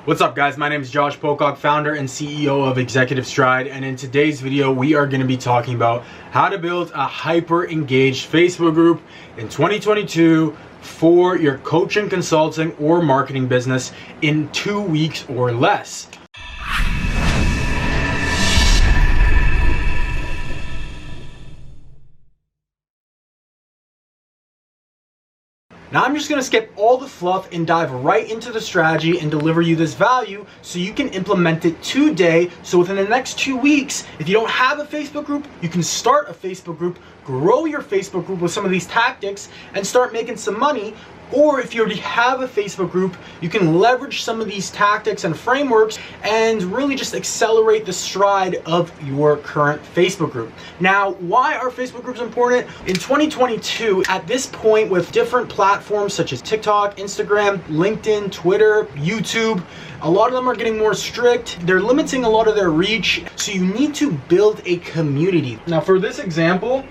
What's up guys, my name is Josh Pocock, founder and CEO of Executive Stride, and in today's video we are going to be talking about how to build a hyper engaged Facebook group in 2022 for your coaching, consulting, or marketing business in 2 weeks or less. Now I'm just going to skip all the fluff and dive right into the strategy and deliver you this value so you can implement it today. So within the next 2 weeks, if you don't have a Facebook group, you can start a Facebook group, grow your Facebook group with some of these tactics and start making some money. Or if you already have a Facebook group, you can leverage some of these tactics and frameworks and really just accelerate the stride of your current Facebook group. Now, why are Facebook groups important? In 2022, at this point with different platforms such as TikTok, Instagram, LinkedIn, Twitter, YouTube, a lot of them are getting more strict. They're limiting a lot of their reach. So you need to build a community. Now for this example,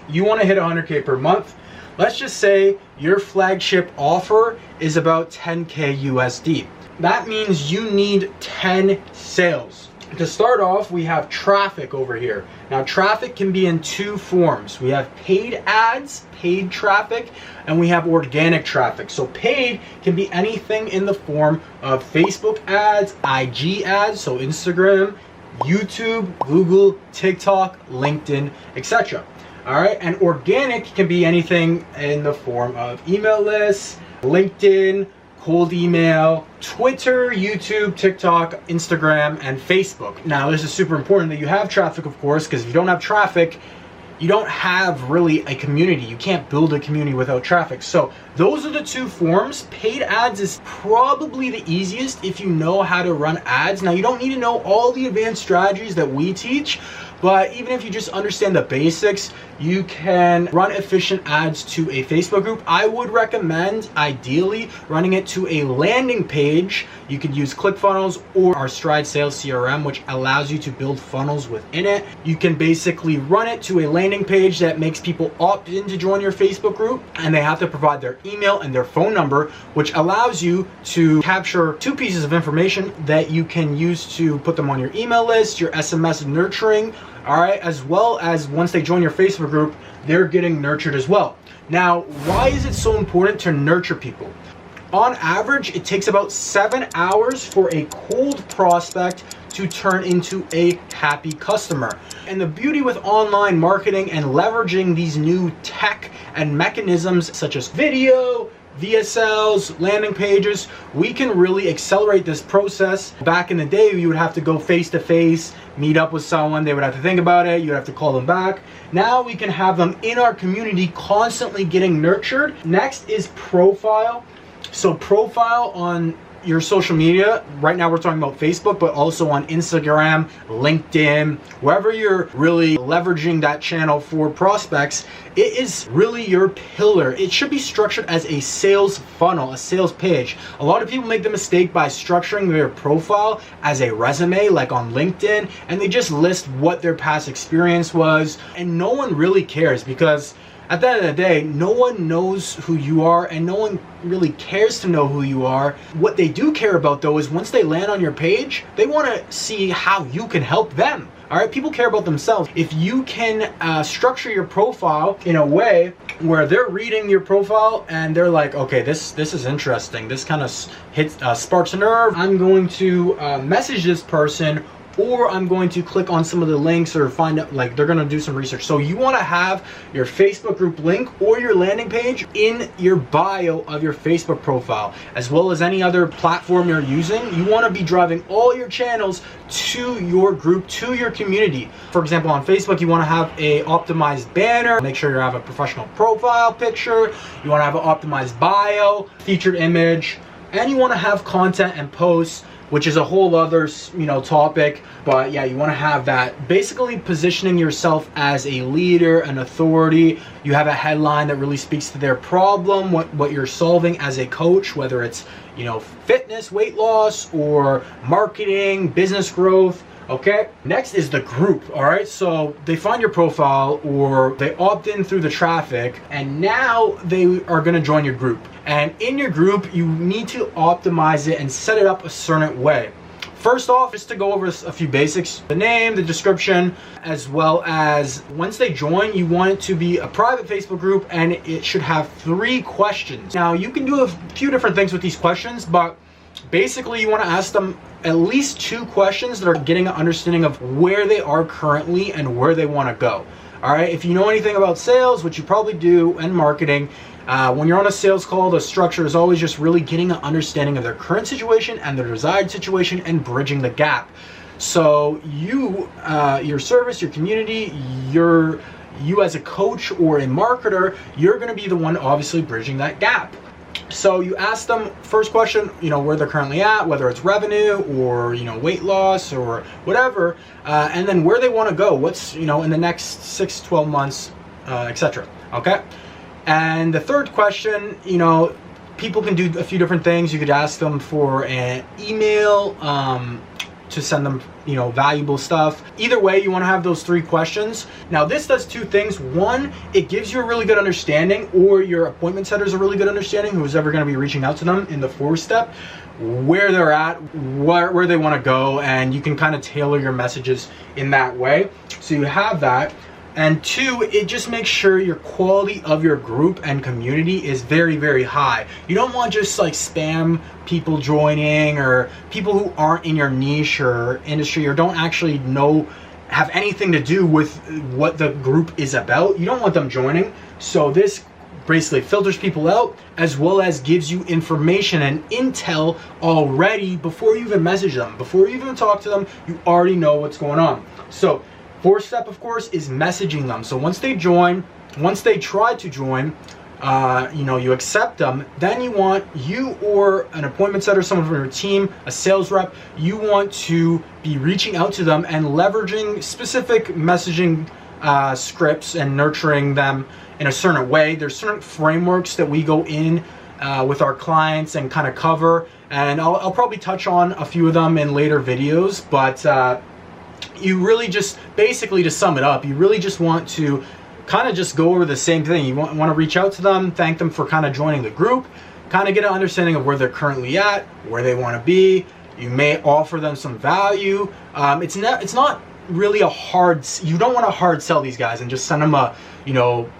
you want to hit 100K per month. Let's just say your flagship offer is about 10K USD. That means you need 10 sales. To start off, we have traffic over here. Now traffic can be in two forms. We have paid ads, paid traffic, and we have organic traffic. So paid can be anything in the form of Facebook ads, IG ads, so Instagram, YouTube, Google, TikTok, LinkedIn, etc. All right, and organic can be anything in the form of email lists, LinkedIn, cold email, Twitter, YouTube, TikTok, Instagram, and Facebook. Now, this is super important that you have traffic, of course, because if you don't have traffic, you don't have really a community. You can't build a community without traffic. So those are the two forms. Paid ads is probably the easiest if you know how to run ads. Now, you don't need to know all the advanced strategies that we teach, but even if you just understand the basics, you can run efficient ads to a Facebook group. I would recommend, ideally, running it to a landing page. You could use ClickFunnels or our Stride Sales CRM, which allows you to build funnels within it. You can basically run it to a landing page that makes people opt in to join your Facebook group, and they have to provide their email and their phone number, which allows you to capture two pieces of information that you can use to put them on your email list, your SMS nurturing, all right, as well as once they join your Facebook group, they're getting nurtured as well. Now, why is it so important to nurture people? On average, it takes about 7 hours for a cold prospect to turn into a happy customer. And the beauty with online marketing and leveraging these new tech and mechanisms such as video, VSLs, landing pages, we can really accelerate this process. Back in the day, you would have to go face to face, meet up with someone, they would have to think about it, you'd have to call them back. Now we can have them in our community constantly getting nurtured. Next is profile. So profile on your social media, right now we're talking about Facebook, but also on Instagram, LinkedIn, wherever you're really leveraging that channel for prospects, it is really your pillar. It should be structured as a sales funnel, a sales page. A lot of people make the mistake by structuring their profile as a resume, like on LinkedIn, and they just list what their past experience was, and no one really cares because at the end of the day, no one knows who you are and no one really cares to know who you are. What they do care about though is once they land on your page, they want to see how you can help them. All right, people care about themselves. If you can structure your profile in a way where they're reading your profile and they're like, okay, this is interesting. This kind of sparks a nerve. I'm going to message this person, or I'm going to click on some of the links or find out, like they're gonna do some research. So you wanna have your Facebook group link or your landing page in your bio of your Facebook profile, as well as any other platform you're using. You wanna be driving all your channels to your group, to your community. For example, on Facebook, you wanna have a optimized banner, make sure you have a professional profile picture, you wanna have an optimized bio, featured image, and you wanna have content and posts, which is a whole other, topic. But yeah, you want to have that. Basically positioning yourself as a leader, an authority. You have a headline that really speaks to their problem, what you're solving as a coach, whether it's, fitness, weight loss, or marketing, business growth, Okay, next is the group. All right, so they find your profile or they opt in through the traffic, and now they are going to join your group. And in your group, you need to optimize it and set it up a certain way. First off, just to go over a few basics, the name, the description, as well as once they join, you want it to be a private Facebook group and it should have 3 questions. Now, you can do a few different things with these questions, but basically you want to ask them at least 2 questions that are getting an understanding of where they are currently and where they want to go. All right, if you know anything about sales, which you probably do, and marketing, when you're on a sales call, the structure is always just really getting an understanding of their current situation and their desired situation and bridging the gap. So you, your service, your community, you as a coach or a marketer, you're going to be the one obviously bridging that gap. So you ask them first question, where they're currently at, whether it's revenue or, weight loss or whatever, and then where they want to go, what's, in the next 6, 12 months, etc. Okay. And the third question, people can do a few different things. You could ask them for an email to send them, valuable stuff. Either way, you want to have those 3 questions. Now, this does 2 things. One, it gives you a really good understanding, or your appointment setters a really good understanding, who's ever going to be reaching out to them in the 4th step, where they're at, where they want to go, and you can kind of tailor your messages in that way. So you have that. And 2, it just makes sure your quality of your group and community is very, very high. You don't want just like spam people joining or people who aren't in your niche or industry or don't actually have anything to do with what the group is about. You don't want them joining. So this basically filters people out, as well as gives you information and intel already before you even message them. Before you even talk to them, you already know what's going on. So 4th step, of course, is messaging them. So once they try to join, you accept them, then you or an appointment setter, someone from your team, a sales rep, you want to be reaching out to them and leveraging specific messaging scripts and nurturing them in a certain way. There's certain frameworks that we go in with our clients and kind of cover, and I'll probably touch on a few of them in later videos, but you really just, basically to sum it up, you really just want to kind of just go over the same thing. You want to reach out to them, thank them for kind of joining the group, kind of get an understanding of where they're currently at, where they want to be. You may offer them some value. It's not really a hard, you don't want to hard sell these guys and just send them a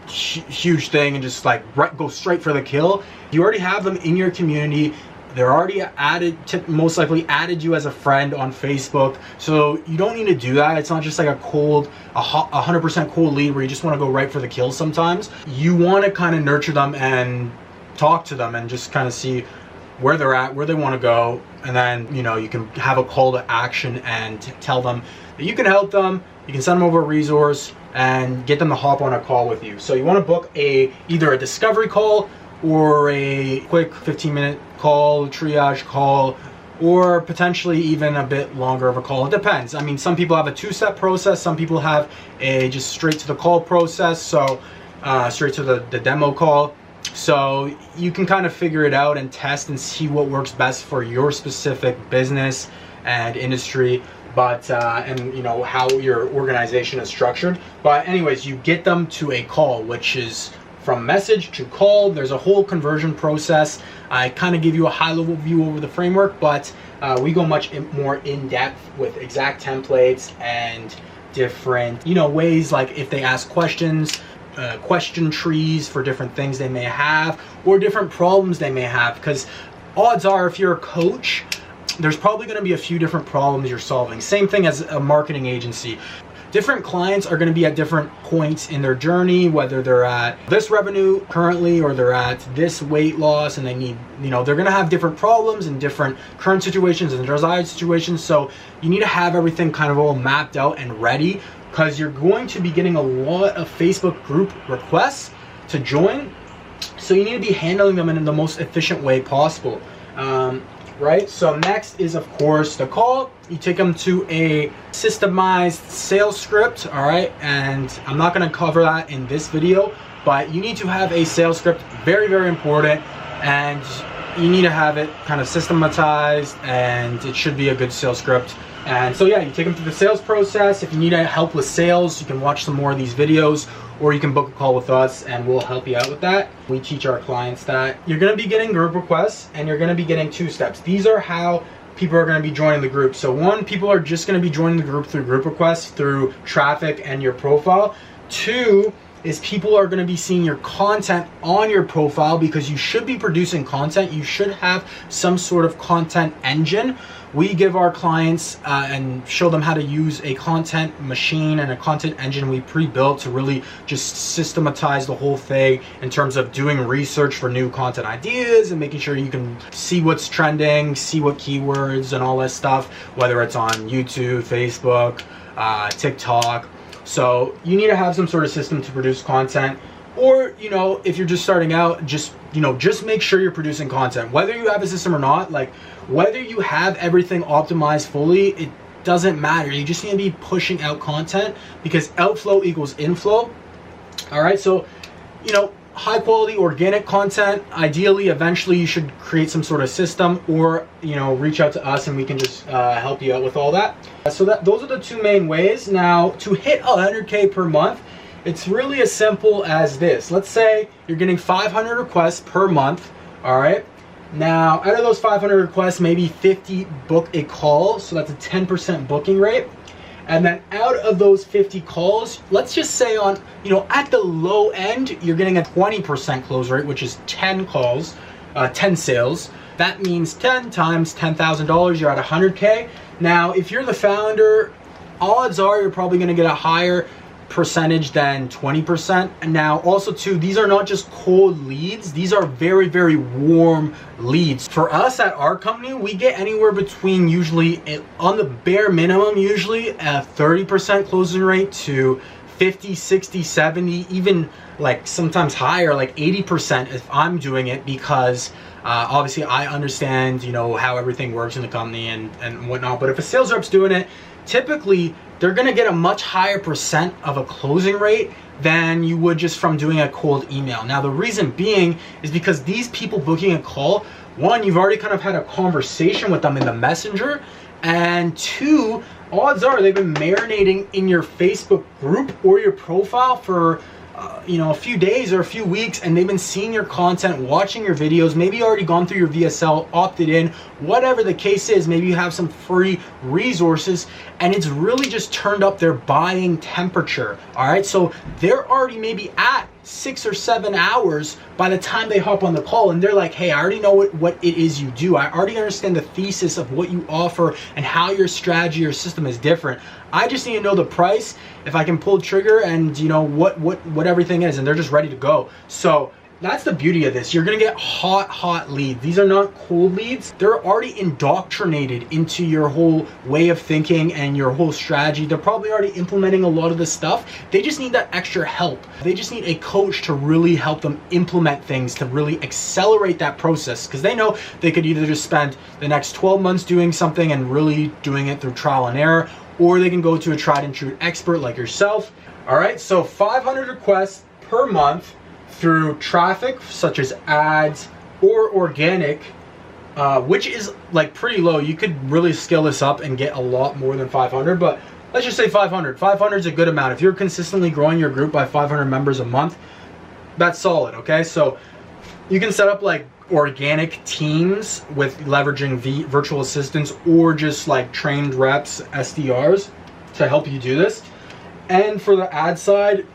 huge thing and just like go straight for the kill. You already have them in your community. They're already most likely added you as a friend on Facebook, so you don't need to do that. It's not just like a 100% cold lead where you just want to go right for the kill sometimes. You want to kind of nurture them and talk to them and just kind of see where they're at, where they want to go, and then you can have a call to action and tell them that you can help them. You can send them over a resource and get them to hop on a call with you. So you want to book either a discovery call or a quick 15-minute call, triage call, or potentially even a bit longer of a call. It depends. I mean, some people have a 2-step process. Some people have a just straight to the call process, so straight to the demo call. So you can kind of figure it out and test and see what works best for your specific business and industry, but and how your organization is structured. But anyways, you get them to a call, which is from message to call. There's a whole conversion process. I kind of give you a high-level view over the framework, but we go much more in depth with exact templates and different ways, like if they ask questions, question trees for different things they may have or different problems they may have, because odds are if you're a coach, there's probably going to be a few different problems you're solving. Same thing as a marketing agency. Different clients are going to be at different points in their journey, whether they're at this revenue currently or they're at this weight loss, and they need, they're going to have different problems and different current situations and desired situations. So you need to have everything kind of all mapped out and ready, because you're going to be getting a lot of Facebook group requests to join. So you need to be handling them in the most efficient way possible. Right? So next is, of course, the call. You take them to a systemized sales script, all right? And I'm not going to cover that in this video, but you need to have a sales script. Very, very important. And you need to have it kind of systematized, and it should be a good sales script. And so yeah, you take them through the sales process. If you need help with sales, you can watch some more of these videos, or you can book a call with us and we'll help you out with that. We teach our clients that you're going to be getting group requests, and you're going to be getting 2 steps. These are how people are going to be joining the group. So 1, people are just going to be joining the group through group requests, through traffic and your profile. 2 is people are going to be seeing your content on your profile, because you should be producing content. You should have some sort of content engine. We give our clients and show them how to use a content machine and a content engine we pre-built to really just systematize the whole thing in terms of doing research for new content ideas and making sure you can see what's trending, see what keywords and all that stuff, whether it's on YouTube, Facebook, TikTok. So you need to have some sort of system to produce content. Or, you know, if you're just starting out, just make sure you're producing content. Whether you have a system or not, like whether you have everything optimized fully, it doesn't matter. You just need to be pushing out content, because outflow equals inflow. All right, so, you know, high quality organic content, ideally, eventually you should create some sort of system, or, you know, reach out to us and we can just help you out with all that. So those are the 2 main ways. Now, to hit 100K per month, it's really as simple as this. Let's say you're getting 500 requests per month, all right? Now, out of those 500 requests, maybe 50 book a call, so that's a 10% booking rate. And then out of those 50 calls, let's just say on, you know, at the low end, you're getting a 20% close rate, which is 10 calls, 10 sales. That means 10 times $10,000, you're at 100K. Now, if you're the founder, odds are you're probably gonna get a higher percentage than 20%. And now also too, these are not just cold leads, these are very, very warm leads. For us at our company, we get anywhere between, usually on the bare minimum, usually a 30% closing rate to 50, 60, 70, even like sometimes higher, like 80% if I'm doing it, because obviously I understand, you know, how everything works in the company and whatnot. But if a sales rep's doing it, typically they're gonna get a much higher percent of a closing rate than you would just from doing a cold email. Now, the reason being is because these people booking a call, 1, you've already kind of had a conversation with them in the messenger, and 2, odds are they've been marinating in your Facebook group or your profile for you know, a few days or a few weeks, and they've been seeing your content, watching your videos, maybe already gone through your VSL, opted in, whatever the case is. Maybe you have some free resources, and it's really just turned up their buying temperature. All right, so they're already maybe at 6 or 7 hours by the time they hop on the call, and they're like, hey, I already know what it is you do. I already understand the thesis of what you offer and how your strategy or system is different. I just need to know the price, if I can pull trigger, and you know what everything is, and they're just ready to go. So that's the beauty of this. You're gonna get hot leads. These are not cold leads. They're already indoctrinated into your whole way of thinking and your whole strategy. They're probably already implementing a lot of this stuff. They just need that extra help. They just need a coach to really help them implement things, to really accelerate that process, because they know they could either just spend the next 12 months doing something and really doing it through trial and error, or they can go to a tried and true expert like yourself. All right, so 500 requests per month through traffic such as ads or organic, which is like pretty low. You could really scale this up and get a lot more than 500, but let's just say 500. 500 is a good amount. If you're consistently growing your group by 500 members a month, that's solid, okay? So you can set up like organic teams with leveraging virtual assistants, or just like trained reps, SDRs, to help you do this. And for the ad side,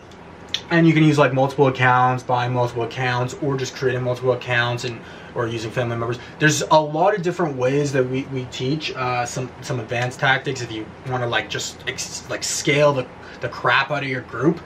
and you can use like multiple accounts, buying multiple accounts, or just creating multiple accounts, and or using family members. There's a lot of different ways that we teach some advanced tactics if you want to like just like scale the crap out of your group.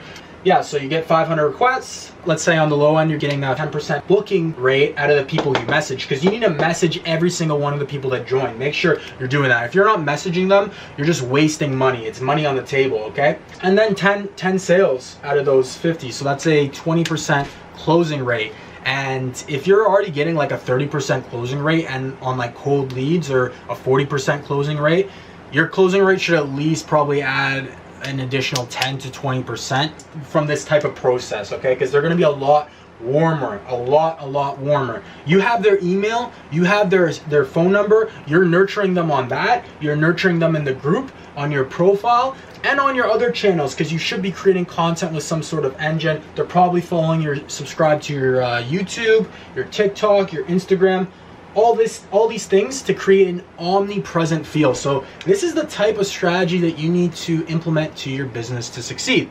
Yeah, so you get 500 requests. Let's say on the low end, you're getting that 10% booking rate out of the people you message, because you need to message every single one of the people that join. Make sure you're doing that. If you're not messaging them, you're just wasting money. It's money on the table, okay? And then 10 sales out of those 50. So that's a 20% closing rate. And if you're already getting like a 30% closing rate and on like cold leads, or a 40% closing rate, your closing rate should at least probably add an additional 10 to 20% from this type of process, okay? Because they're going to be a lot warmer, a lot warmer. You have their email, you have their phone number, you're nurturing them on that, you're nurturing them in the group, on your profile, and on your other channels, because you should be creating content with some sort of engine. They're probably following your, subscribed to your YouTube, your TikTok, your Instagram, all these things to create an omnipresent feel. So this is the type of strategy that you need to implement to your business to succeed.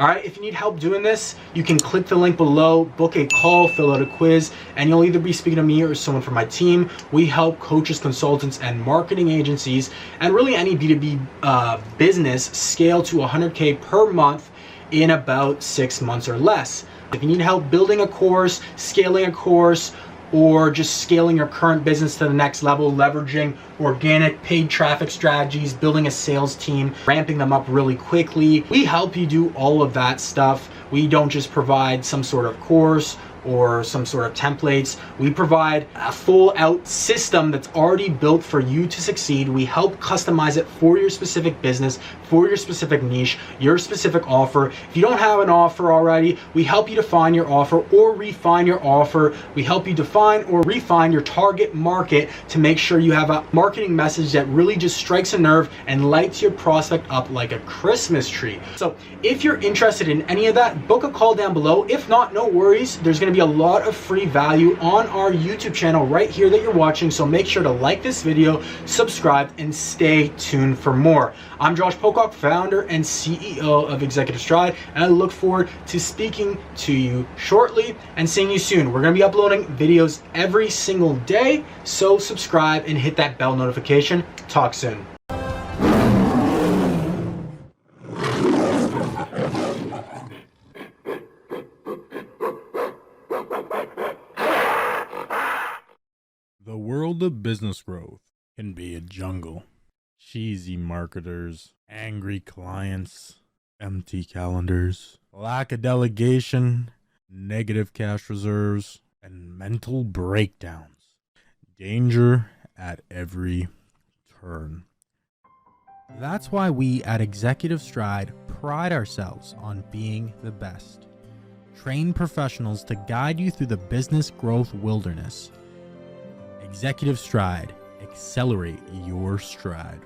All right, if you need help doing this, you can click the link below, book a call, fill out a quiz, and you'll either be speaking to me or someone from my team. We help coaches, consultants, and marketing agencies, and really any B2B business scale to 100K per month in about 6 months or less. If you need help building a course, scaling a course, or just scaling your current business to the next level, leveraging organic paid traffic strategies, building a sales team, ramping them up really quickly, we help you do all of that stuff. We don't just provide some sort of course or some sort of templates. We provide a full out system that's already built for you to succeed. We help customize it for your specific business, for your specific niche, your specific offer. If you don't have an offer already, we help you define your offer or refine your offer. We help you define or refine your target market to make sure you have a marketing message that really just strikes a nerve and lights your prospect up like a Christmas tree. So if you're interested in any of that, book a call down below. If not, no worries. There's gonna be a lot of free value on our YouTube channel right here that you're watching. So make sure to like this video, subscribe, and stay tuned for more. I'm Josh Pocock, founder and CEO of Executive Stride, and I look forward to speaking to you shortly and seeing you soon. We're gonna be uploading videos every single day, so subscribe and hit that bell notification. Talk soon. The world of business growth can be a jungle. Cheesy marketers, angry clients, empty calendars, lack of delegation, negative cash reserves, and mental breakdowns. Danger at every turn. That's why we at Executive Stride pride ourselves on being the best. Trained professionals to guide you through the business growth wilderness. Executive Stride. Accelerate your stride.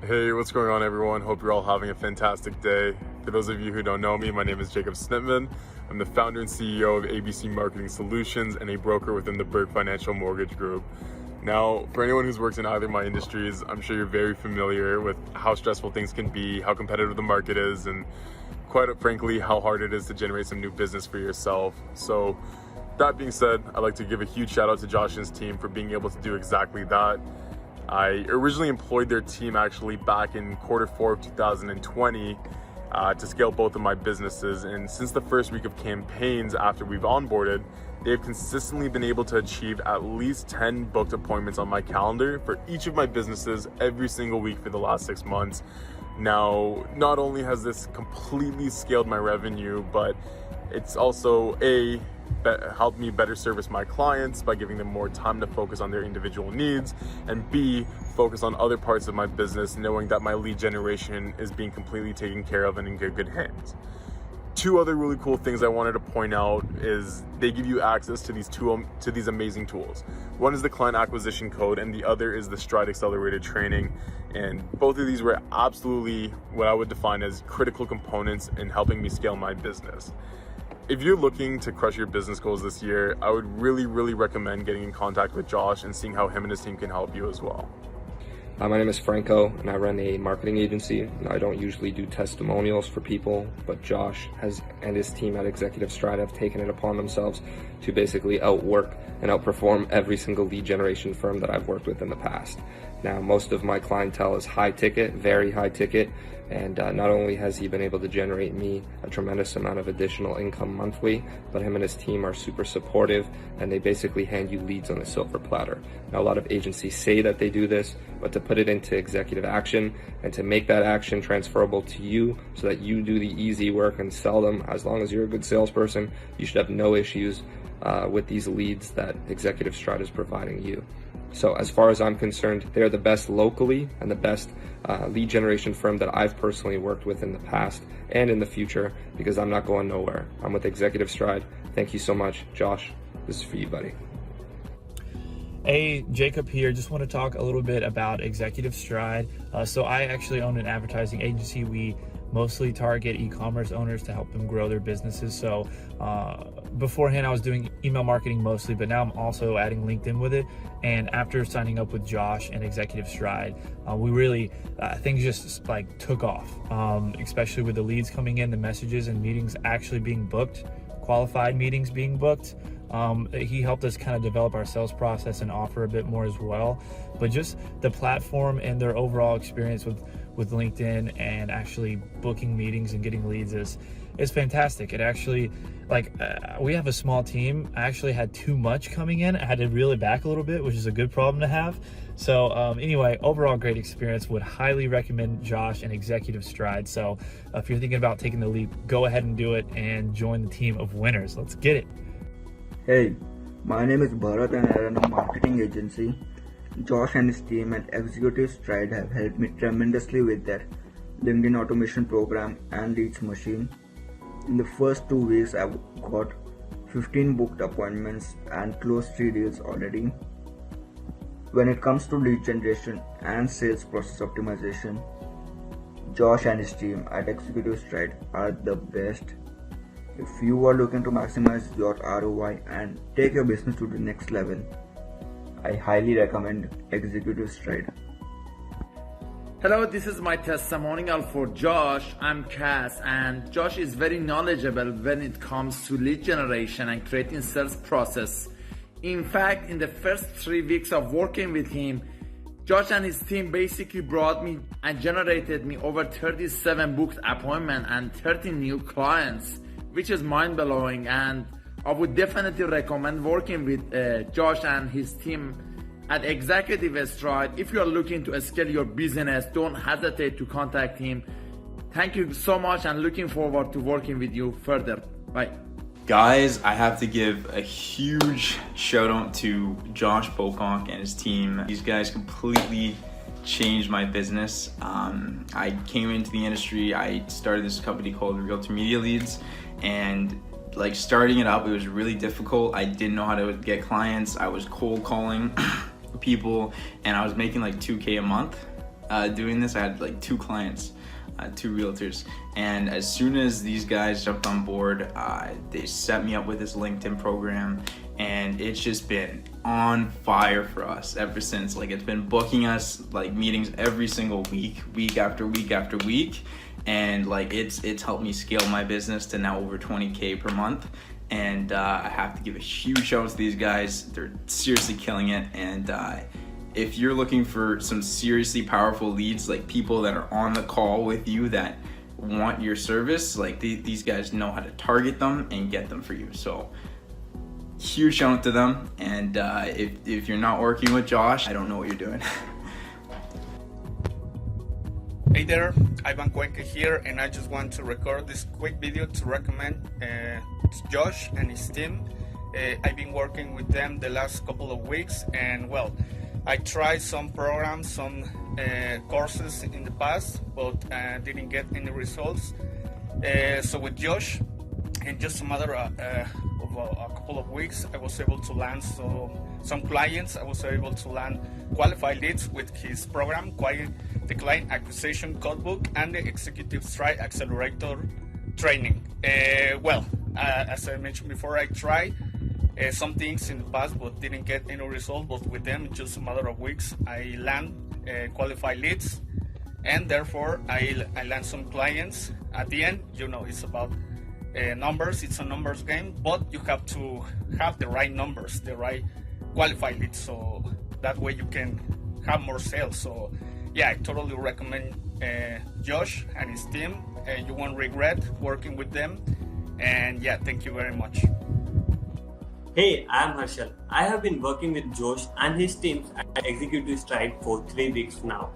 Hey, what's going on, everyone? Hope you're all having a fantastic day. For those of you who don't know me, my name is Snitman. I'm the founder and CEO of ABC Marketing Solutions and a broker within the Burke Financial Mortgage Group. Now, for anyone who's worked in either of my industries, I'm sure you're very familiar with how stressful things can be, how competitive the market is, and quite frankly, how hard it is to generate some new business for yourself. So that being said, I'd like to give a huge shout out to Josh and his team for being able to do exactly that. I originally employed their team actually back in Q4 of 2020 to scale both of my businesses. And since the first week of campaigns after we've onboarded, they've consistently been able to achieve at least 10 booked appointments on my calendar for each of my businesses every single week for the last 6 months. Now, not only has this completely scaled my revenue, but it's also helped me better service my clients by giving them more time to focus on their individual needs, and B, focus on other parts of my business, knowing that my lead generation is being completely taken care of and in good hands. Two other really cool things I wanted to point out is they give you access to these amazing tools. One is the client acquisition code, and the other is the Stride Accelerated Training. And both of these were absolutely what I would define as critical components in helping me scale my business. If you're looking to crush your business goals this year, I would really recommend getting in contact with Josh and seeing how him and his team can help you as well. My name is Franco, and I run a marketing agency. I don't usually do testimonials for people, but Josh and his team at Executive Stride have taken it upon themselves to basically outwork and outperform every single lead generation firm that I've worked with in the past. Now, most of my clientele is high ticket, very high ticket, and not only has he been able to generate me a tremendous amount of additional income monthly, but him and his team are super supportive, and they basically hand you leads on a silver platter. Now, a lot of agencies say that they do this, but to put it into executive action and to make that action transferable to you so that you do the easy work and sell them, as long as you're a good salesperson, you should have no issues with these leads that Executive Stride is providing you. So as far as I'm concerned, they're the best locally and the best lead generation firm that I've personally worked with in the past and in the future, because I'm not going nowhere. I'm with Executive Stride. Thank you so much. Josh, this is for you, buddy. Hey, Jacob here. Just want to talk a little bit about Executive Stride. So I actually own an advertising agency. We mostly target e-commerce owners to help them grow their businesses. So beforehand I was doing email marketing mostly, but now I'm also adding LinkedIn with it. And after signing up with Josh and Executive Stride, we really, things just like took off, especially with the leads coming in, the messages and meetings actually being booked, qualified meetings being booked. He helped us kind of develop our sales process and offer a bit more as well. But just the platform and their overall experience with LinkedIn and actually booking meetings and getting leads is fantastic. It actually, we have a small team. I actually had too much coming in. I had to reel it back a little bit, which is a good problem to have. So anyway, overall great experience. Would highly recommend Josh and Executive Stride. So if you're thinking about taking the leap, go ahead and do it and join the team of winners. Let's get it. Hey, my name is Bharat and I run a marketing agency. Josh and his team at Executive Stride have helped me tremendously with their LinkedIn automation program and leads machine. In the first 2 weeks, I've got 15 booked appointments and closed 3 deals already. When it comes to lead generation and sales process optimization, Josh and his team at Executive Stride are the best. If you are looking to maximize your ROI and take your business to the next level, I highly recommend Executive Stride. Hello, this is my testimonial for Josh. I'm Cass, and Josh is very knowledgeable when it comes to lead generation and creating sales process. In fact, in the first 3 weeks of working with him, Josh and his team basically brought me and generated me over 37 booked appointments and 30 new clients, which is mind-blowing, and I would definitely recommend working with Josh and his team at Executive Stride. If you are looking to scale your business, don't hesitate to contact him. Thank you so much and looking forward to working with you further. Bye. Guys, I have to give a huge shout out to Josh Pocock and his team. These guys completely changed my business. I came into the industry, I started this company called Realtor Media Leads, and starting it up, it was really difficult. I didn't know how to get clients. I was cold calling people, and I was making like $2K a month doing this. I had 2 clients, 2 realtors, and as soon as these guys jumped on board, they set me up with this LinkedIn program, and it's just been on fire for us ever since. It's been booking us meetings every single week after week after week, and it's helped me scale my business to now over 20K per month. And I have to give a huge shout out to these guys. They're seriously killing it. And if you're looking for some seriously powerful leads, people that are on the call with you that want your service, these guys know how to target them and get them for you. So huge shout out to them. And if you're not working with Josh, I don't know what you're doing. Hey there, Ivan Cuenca here, and I just want to record this quick video to recommend Josh and his team. I've been working with them the last couple of weeks, and well, I tried some programs, some courses in the past, but didn't get any results. So with Josh, in just a matter of a couple of weeks, I was able to land some clients. I was able to land qualified leads with his program, the Client Acquisition Codebook, and the Executive Stride Accelerator Training. As I mentioned before, I tried some things in the past but didn't get any result. But with them, in just a matter of weeks, I land qualified leads, and therefore I land some clients. At the end, it's about numbers. It's a numbers game, but you have to have the right numbers, the right qualified leads, so that way you can have more sales. So yeah, I totally recommend Josh and his team. You won't regret working with them. And yeah, thank you very much. Hey, I'm Harshal. I have been working with Josh and his teams at Executive Stride for 3 weeks now.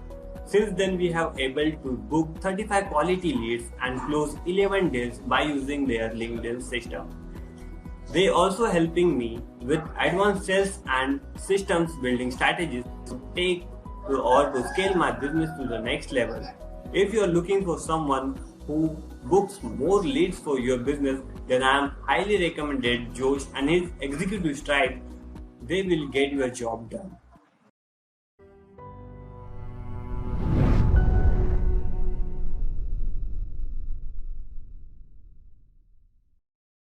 Since then, we have able to book 35 quality leads and close 11 deals by using their LinkedIn system. They also helping me with advanced sales and systems building strategies to take or to scale my business to the next level. If you are looking for someone who books more leads for your business, then I am highly recommended Josh and his executive tribe. They will get your job done.